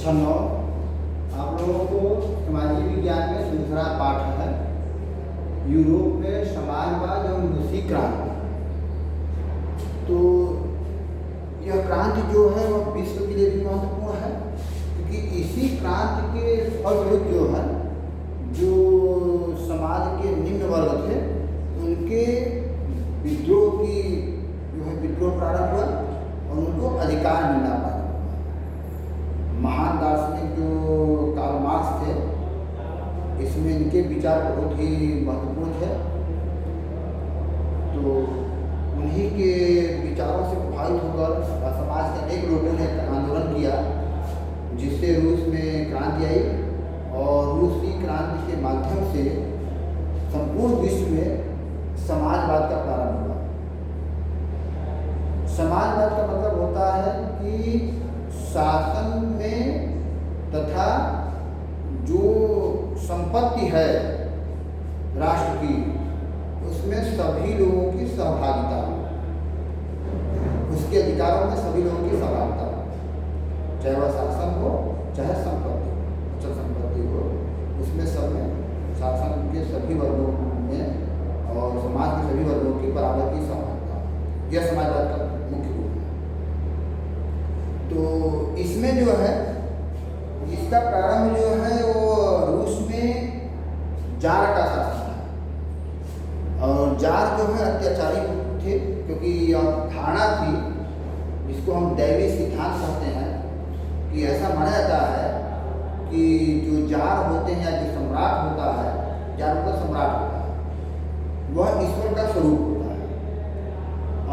कक्षा 9 आप लोगों को सामाजिक विज्ञान में दूसरा पाठ है यूरोप में समाजवाद और रूसी क्रांति। तो यह क्रांति जो है वह विश्व के लिए भी महत्वपूर्ण है, क्योंकि इसी क्रांति के फलस्वरूप जो है जो समाज के निम्न वर्ग थे उनके विद्रोह की जो है विद्रोह प्रारंभ हुआ और उनको अधिकार मिलना पाया। महान दार्शनिक जो कार्ल मार्क्स थे, इसमें इनके विचार बहुत ही महत्वपूर्ण थे। तो उन्हीं के विचारों से प्रभावित होकर समाज के अनेक लोगों ने आंदोलन किया, जिससे रूस में क्रांति आई और रूसी क्रांति के माध्यम से संपूर्ण विश्व में समाजवाद का प्रारंभ हुआ। समाजवाद का मतलब होता है कि शासन में तथा जो संपत्ति है राष्ट्र की उसमें सभी लोगों की सहभागिता हो, उसके अधिकारों में सभी लोगों की सहभागिता हो, चाहे वह शासन हो चाहे संपत्ति अचल संपत्ति हो, उसमें सब में शासन के सभी वर्गों में और समाज के सभी वर्गों की बराबर की सहभागिता हो। यह समाजवाद का मुख्य रूप है। तो इसमें जो है इसका प्रारंभ जो है वो रूस में जार का शासन था और जार जो है अत्याचारी थे, क्योंकि यह धारणा थी जिसको हम दैवी सिद्धांत कहते हैं कि ऐसा माना जाता है कि जो जार होते हैं या जो सम्राट होता है, जार का सम्राट होता है, वह ईश्वर का स्वरूप होता है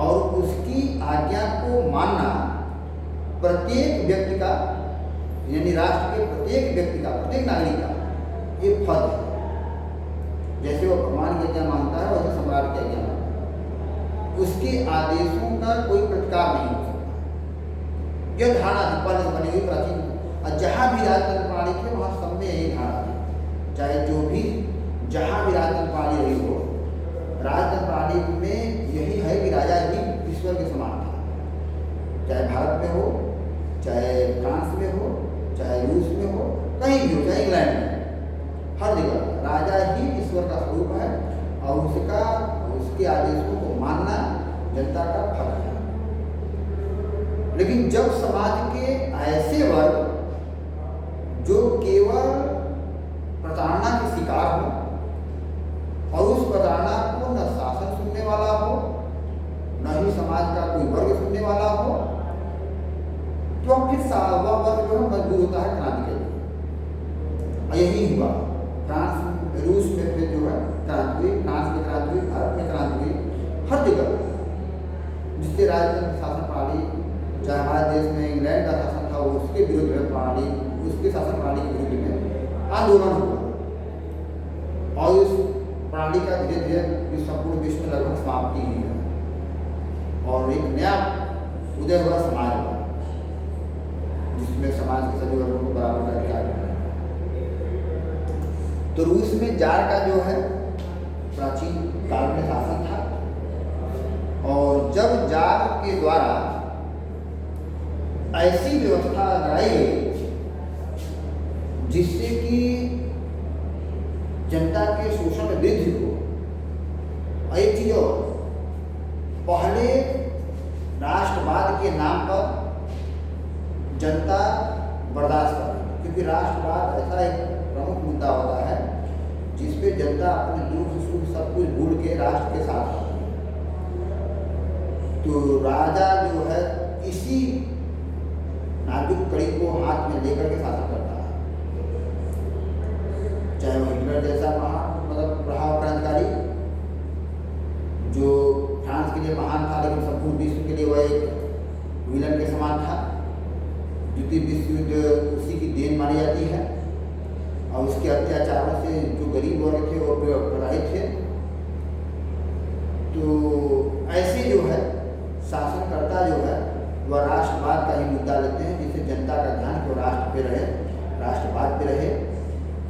और उसकी आज्ञा को मानना प्रत्येक व्यक्ति का यानी राष्ट्र के प्रत्येक व्यक्ति का प्रत्येक नागरिक का एक फर्ज है। जैसे वो भगवान की आज्ञा मानता है वैसे सम्राट की आज्ञा मानता है, उसके आदेशों का कोई प्रतिकार नहीं हो सकता। यह धारणा थी पहले से बनी हुई प्राचीन, और जहाँ भी राजतंत्र प्रणाली थे वहाँ सब में यही धारणा थी, चाहे जो भी जहाँ भी राजतंत्र प्रणाली रही हो, राजतंत्र प्रणाली में यही है कि राजा ही ईश्वर के समान था। चाहे भारत में हो, चाहे फ्रांस में हो, चाहे रूस में हो, कहीं भी हो, चाहे इंग्लैंड में, हर जगह राजा ही ईश्वर का स्वरूप है और उसके आदेशों को मानना जनता का फर्ज है। लेकिन जब समाज के ऐसे वर्ग जो केवल प्रताड़ना के शिकार हो और उस प्रताड़ना को न शासन सुनने वाला हो न ही समाज का कोई वर्ग सुनने वाला हो, तो फिर वह वर्ग जो है मजबूर होता है क्रांति के लिए। और यही हुआ रूस में फिर जो है क्रांति हुई, फ्रांस में क्रांति हुई, भारत में क्रांति हुई, हर जगह जिससे राजतंत्र शासन प्रणाली, चाहे हमारे देश में इंग्लैंड का शासन था उसके विरुद्ध में प्रणाली, उसके शासन प्रणाली के विरुद्ध में आंदोलन हुआ और उस प्रणाली का धीरे धीरे संपूर्ण विश्व में लगभग समाप्ति हुई है और एक नया उदय हुआ समाज हुआ, जिसमें समाज के सभी वर्गों को बराबर का अधिकार है। तो रूस में जार का जो है प्राचीन काल में शासन था और जब जार के द्वारा ऐसी व्यवस्था लगाई गई जिससे कि जनता के शोषण में वृद्धि हो, और एक चीज और, पहले राष्ट्रवाद के नाम पर जनता बर्दाश्त करे, क्योंकि राष्ट्रवाद ऐसा एक प्रमुख मुद्दा होता है जिसपे जनता अपने दुख सुख सब कुछ भूल के राष्ट्र के साथ होती है। तो राजा जो है इसी नाजुक कड़ी को हाथ में लेकर के शासन करता है, चाहे वह हिटलर जैसा महान मतलब रहा क्रांतिकारी जो फ्रांस के लिए महान था, लेकिन संपूर्ण विश्व के लिए वह एक विलन के समान था। द्वितीय विश्व युद्ध उसी की देन मानी जाती है और उसके अत्याचारों से जो गरीब वर्ग थे वो प्रभावित थे। तो ऐसे जो है शासनकर्ता जो है वह राष्ट्रवाद का ही मुद्दा लेते हैं, जिससे जनता का ध्यान को राष्ट्र पे रहे, राष्ट्रवाद पे रहे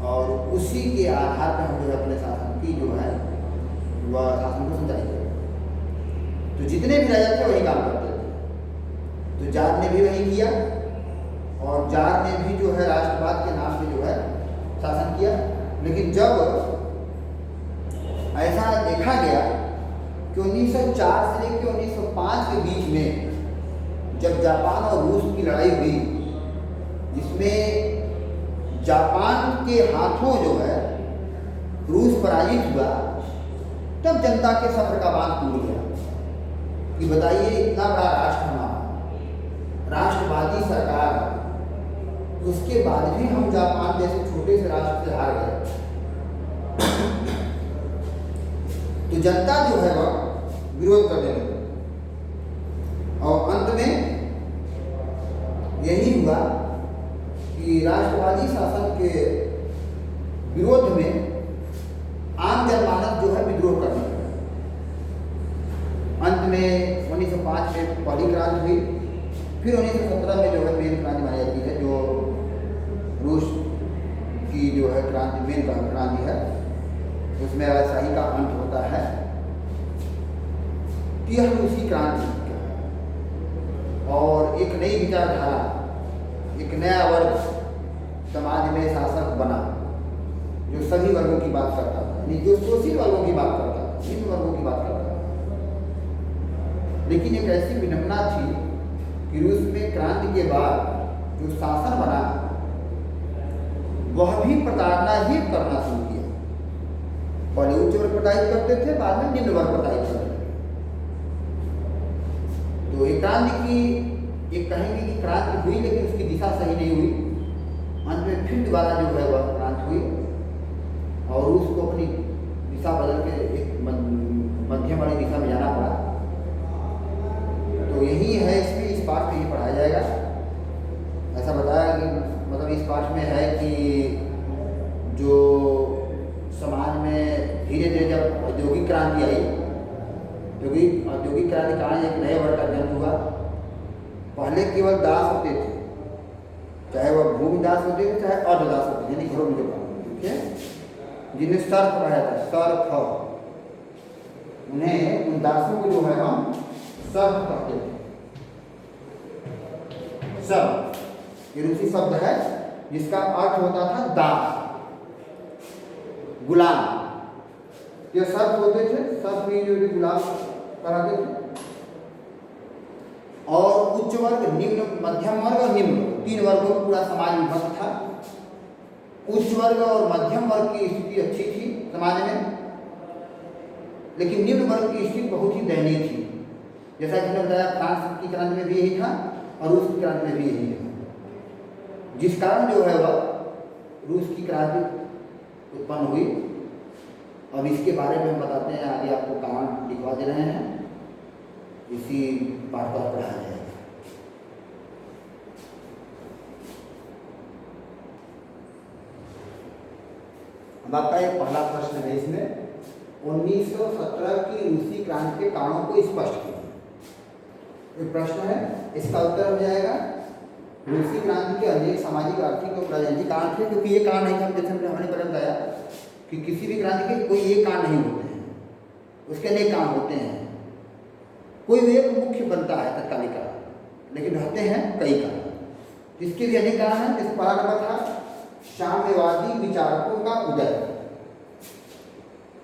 और उसी के आधार पर हम जो है अपने शासन की जो है वह शासन को संचालित करें। तो जितने भी राजा थे वही काम करते थे, तो जार ने भी वही किया और जार ने भी जो है राष्ट्रवाद के नाम पे जो है शासन किया। लेकिन जब ऐसा देखा गया कि 1904 से लेकर 1905 के बीच में जब जापान और रूस की लड़ाई हुई, जिसमें जापान के हाथों जो है रूस पराजित हुआ, तब जनता के सब्र का बांध टूट गया कि बताइए इतना बड़ा राष्ट्र हमारा, राष्ट्रवादी सरकार, उसके बाद भी हम जापान जैसे छोटे से राष्ट्र से हार गए। तो जनता जो है वह विरोध करने लगी और अंत में यही हुआ कि राष्ट्रवादी शासन के विरोध में आम जनमानस जो है विद्रोह करने लगा। अंत में 1905 में पहली क्रांति हुई, फिर 1917 में जो है मेन क्रांति मानी जाती है, जो रूस की जो है क्रांति, मेन क्रांति है, उसमें राजशाही का अंत होता है। यह रूसी क्रांति और एक नई विचारधारा, एक नया वर्ग समाज में शासक बना, जो सभी वर्गों की बात करता था, यानी जो शोषित वर्गों की बात करता था, निम्न वर्गों की बात करता था। लेकिन एक ऐसी विडंबना थी कि रूस में क्रांति के बाद जो शासन बना वह भी प्रताड़ना ही करना शुरू किया। पहले उच्च वर्ग प्रताड़ित करते थे, बाद में निम्न वर्ग प्रताड़ित करते थे। तो एक क्रांति की, एक कहेंगे कि क्रांति हुई, लेकिन उसकी दिशा सही नहीं हुई। अंत में फिर दोबारा जो है वह क्रांति हुई और रूस को अपनी दिशा बदल के एक मध्यम वाली दिशा में जाना पड़ा। तो यही है, इसमें इस पाठ में ही पढ़ाया जाएगा। ऐसा बताया कि मतलब इस पाठ में है कि जो समाज में धीरे धीरे जब औद्योगिक क्रांति आई, औद्योगिक क्रांति के कारण एक नए वर्ग का जन्म हुआ। पहले केवल दास होते थे, चाहे वह भूमिदास होते थे चाहे अर्धदास होते थे, यानी घरों में जो काम, ठीक है, जिन्हें सर्फ कहा जाता है, सर्फ, उन्हें उन दासों को जो है हम सर्फ कहते थे। सर्फ ये रूसी शब्द है जिसका अर्थ होता था दास, गुलाम। ये सर्फ होते थे, सर्फ भी जो गुलाम कराते थे। और उच्च वर्ग, निम्न, मध्यम वर्ग और निम्न, तीन वर्गों में पूरा समाज विभक्त था। उच्च वर्ग और मध्यम वर्ग की स्थिति अच्छी थी समाज में, लेकिन निम्न वर्ग की स्थिति बहुत ही दयनीय थी। जैसा कि मैंने बताया, फ्रांस की क्रांति में भी यही था और रूस की क्रांति में भी यही था, जिस कारण जो है वह रूस की क्रांति उत्पन्न हुई। अब इसके बारे में हम बताते हैं, आगे आपको कारण लिखवा दे रहे हैं, इसी पाठ पर पढ़ाया जाएगा। अब आपका एक पहला प्रश्न है, इसमें 1917 की रूसी क्रांति के कारणों को स्पष्ट कीजिए। एक प्रश्न है, इसका उत्तर हो जाएगा रूसी क्रांति के अनेक सामाजिक, आर्थिक और राजनीतिक कारण थे। क्योंकि ये कारण नहीं था, जैसे हमने पहले बताया कि किसी भी क्रांति के कोई एक कारण नहीं होते हैं, उसके अनेक कारण होते हैं। कोई एक मुख्य बनता है तत्कालिक कारण, लेकिन रहते हैं कई कारण। इसके भी अनेक कारण हैं। इस पहला नंबर था साम्यवादी विचारकों का उदय।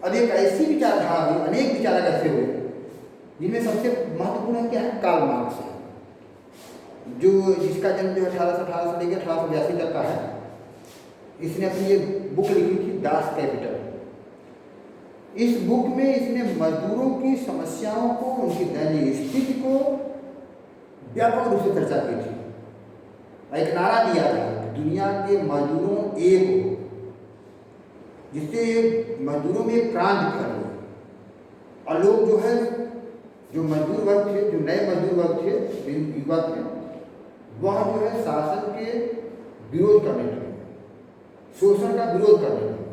अब एक ऐसी विचारधारा हुई, अनेक विचारक ऐसे हुए जिनमें सबसे महत्वपूर्ण क्या है, कार्ल मार्क्स है, जो जिसका जन्म जो 1818 से लेकर 1882 तक का है। इसने अपनी एक बुक लिखी थी, दास कैपिटल। इस बुक में इसने मजदूरों की समस्याओं को, उनकी दयनीय स्थिति को व्यापक रूप से चर्चा की थी। एक नारा दिया था, दुनिया के मजदूरों एक हो, जिससे मजदूरों में एक क्रांति फैल गई और लोग जो है, जो मजदूर वर्ग थे, जो नए मजदूर वर्ग थे युवा थे, वह जो है शासन के विरोध करने लगे, शोषण का विरोध करने लगे,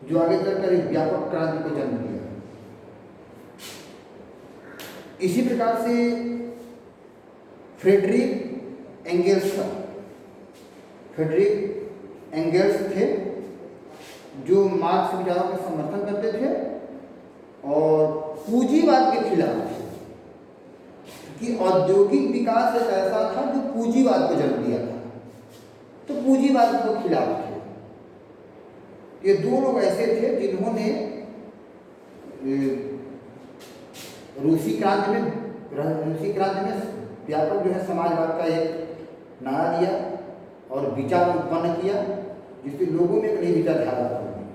जो आगे चलकर एक व्यापक क्रांति को जन्म दिया। इसी प्रकार से फ्रेडरिक एंगेल्स थे, जो मार्क्स विचारों का समर्थन करते थे और पूंजीवाद के खिलाफ थे, कि औद्योगिक विकास एक ऐसा था जो पूंजीवाद को जन्म दिया था। तो पूंजीवाद के खिलाफ थे। ये दो लोग ऐसे थे जिन्होंने रूसी क्रांति में व्यापक जो है समाजवाद का एक नारा दिया और विचार उत्पन्न किया, जिससे लोगों में एक नई विचारधारा उत्पन्न हुई।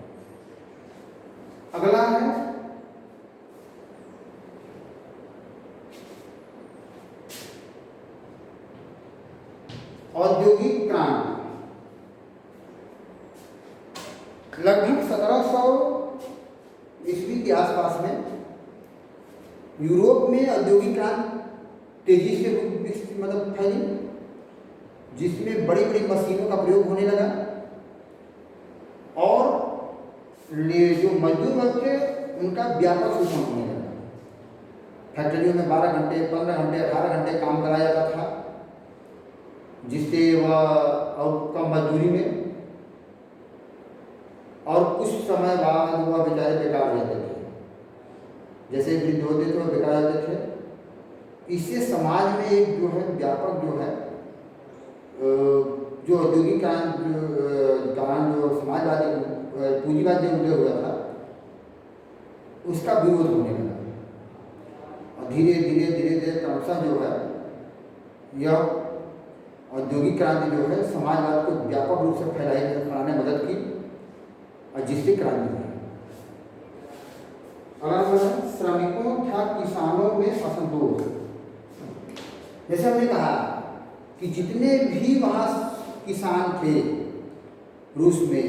अगला है औद्योगिक क्रांति। लगभग 1700 ईस्वी के आसपास में यूरोप में औद्योगिक क्रांति तेजी से फैली, जिसमें बड़ी बड़ी मशीनों का प्रयोग होने लगा और जो मजदूर वर्ग थे उनका व्यापक शोषण होने लगा। फैक्ट्रियों में 12 घंटे, 15 घंटे, 18 घंटे काम कराया जाता था, जिससे वह और कम मजदूरी में और कुछ समय बाद वह बेचारे बेकार हो जाते थे। जैसे वृद्ध होते थे वह बेकार जाते थे। इससे समाज में एक जो है व्यापक जो है जो औद्योगिक कारण जो समाजवादी पूंजीवाद जो उदय हुआ था उसका विरोध होने लगा और धीरे धीरे क्रमशः जो है यह औद्योगिक क्रांति जो है समाजवाद को व्यापक रूप से फैलाने में मदद की और जिससे क्रांति हुई। अगर श्रमिकों तथा किसानों में असंतोष, जैसे हमने कहा कि जितने भी वहाँ किसान थे रूस में,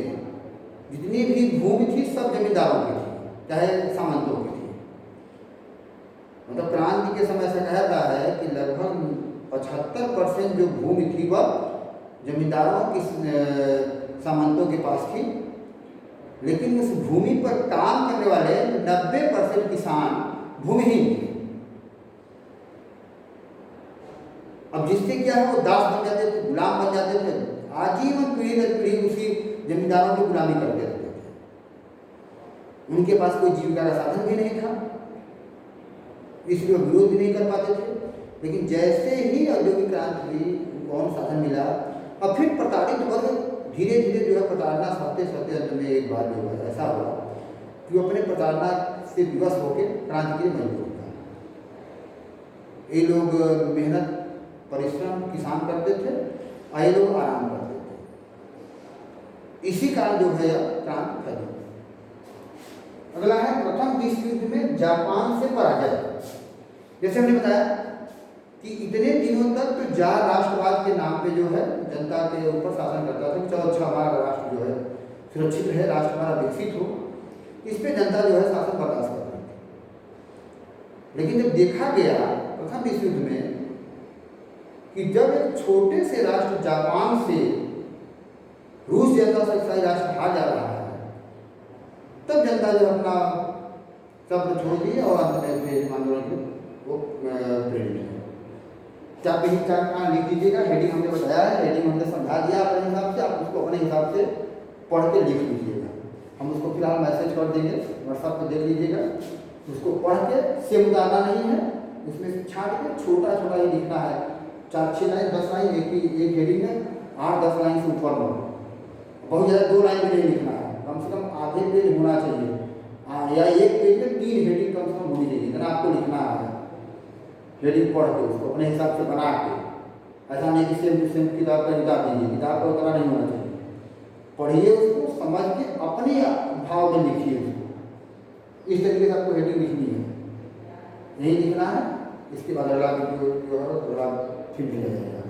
जितनी भी भूमि थी सब जमींदारों की थी, चाहे सामंतों की थी। मतलब क्रांति के समय से कहता है कि लगभग 75% जो भूमि थी वह जमींदारों की सामंतों के पास थी, लेकिन उस भूमि पर काम करने वाले 90% किसान भूमिहीन थे। अब जिससे क्या है वो दास बन जाते थे, गुलाम बन जाते थे, आजीवन पीढ़ी दर पीढ़ी उसी जमींदारों की गुलामी करते रहते थे। उनके पास कोई जीविका का साधन भी नहीं था, इसलिए विरोध भी नहीं कर पाते थे। लेकिन जैसे ही औद्योगिक क्रांति हुई उनको और साधन मिला और फिर प्रताड़ित वर्ग धीरे धीरे जो है प्रताड़ना सहते अंत में एक बार जो है ऐसा हुआ कि वो अपने प्रताड़ना से विवश होकर क्रांति के लिए मजबूर हो गया। ये लोग मेहनत परिश्रम किसान करते थे और ये लोग आराम करते थे। इसी कारण जो है क्रांति फैली। अगला है प्रथम विश्व युद्ध में जापान से पराजय। जैसे हमने बताया कि इतने दिनों तक तो जार राष्ट्रवाद के नाम पे जो है जनता के ऊपर शासन करता था कि चलो अच्छा हमारा राष्ट्र जो है सुरक्षित है, राष्ट्र हमारा विकसित हो, इस पे जनता जो है शासन बर्दाश्त कर रही थी। लेकिन जब देखा गया प्रथम विश्व युद्ध में कि जब एक छोटे से राष्ट्र जापान से रूस जैसा शक्तिशाली राष्ट्र हार जा रहा है, तब जनता जो अपना सब छोड़ दी और अंत में आंदोलन को प्रेरित है। चार लिख लीजिएगा, हेडिंग हमने बताया है, हेडिंग हमने समझा दिया अपने हिसाब से, आप उसको अपने हिसाब से पढ़ के लिख लीजिएगा। हम उसको फिलहाल मैसेज कर देंगे, व्हाट्सएप पे देख लीजिएगा। उसको पढ़ के सेम उतारना नहीं है, उसमें छाट के छोटा छोटा ही लिखना है। 4-6 लाइन 10 लाइन एक हेडिंग में 8-10 लाइन से ऊपर हो, बहुत ज़्यादा 2 लाइन भी नहीं लिखना है, कम से कम आधे पेज होना चाहिए या एक पेज में 3 हेडिंग कम से कम होनी चाहिए। इतना आपको लिखना है हेडिंग पढ़ के उसको अपने हिसाब से बना के। ऐसा नहीं कि सेम किताब का हिसाब दीजिए, किताब का उतना नहीं होना चाहिए। पढ़िए उसको, समझ के अपने भाव में लिखिए उसको। इस तरीके से आपको हेडिंग लिखनी है, यही लिखना है। इसके बाद अगला वीडियो जो है अगला फिर मिल जाएगा।